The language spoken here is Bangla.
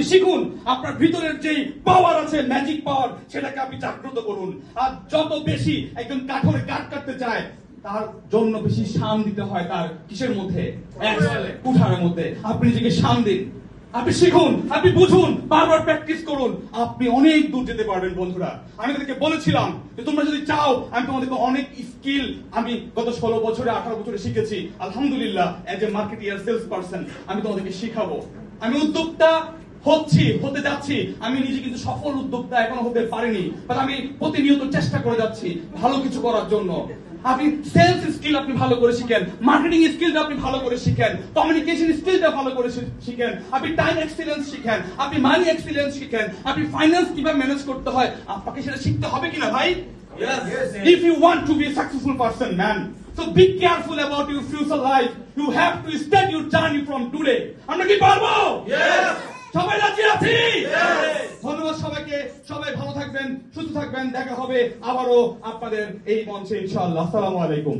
আপনি শিখুন, আপনার ভিতরের যেই পাওয়ার আছে, ম্যাজিক পাওয়ার, সেটাকে আপনি জাগ্রত করুন। আর যত বেশি একজন কাঠের গাছ কাটতে চায়, তার জন্য বেশি শান দিতে হয় তার কিসের মধ্যে, কুঠারের মধ্যে। আপনি নিজেকে শান দিন, আপনি শিখুন, আপনি বুঝুন, বারবার প্র্যাকটিস করুন, আপনি অনেক দূর যেতে পারবেন বন্ধুরা। আমি তাদেরকে বলেছিলাম যে তোমরা যদি চাও, আমি তোমাদেরকে অনেক স্কিল আমি গত 16 বছরে 18 বছরে শিখেছি আলহামদুলিল্লাহ। As a marketer, sales person আমি তোমাদেরকে শিখাবো। আমি উদ্যোক্তা হতে যাচ্ছি। আমি নিজে কিন্তু সফল উদ্যোক্তা এখনো হতে পারিনি, বাট আমি প্রতিনিয়ত চেষ্টা করে যাচ্ছি ভালো কিছু করার জন্য। আপনি সেলস স্কিল আপনি ভালো করে শিখেন, মার্কেটিং স্কিলটা আপনি ভালো করে শিখেন, কমিউনিকেশন স্কিলটা ভালো করে শিখেন, আপনি টাইম এক্সিলেন্স শিখেন, আপনি মানি এক্সিলেন্স শিখেন, আপনি ফাইন্যান্স কিভাবে ম্যানেজ করতে হয় আপনাকে সেটা শিখতে হবে কিনা ভাই? If you want to be a successful person, man, so be careful about your future life. You have to start your journey from today. আমরা কি পারবো? সবাই রাজি আছি? ধন্যবাদ সবাইকে। সবাই ভালো থাকবেন, সুস্থ থাকবেন। দেখা হবে আবারও আপনাদের এই মঞ্চে ইনশাআল্লাহ। আসসালামু আলাইকুম।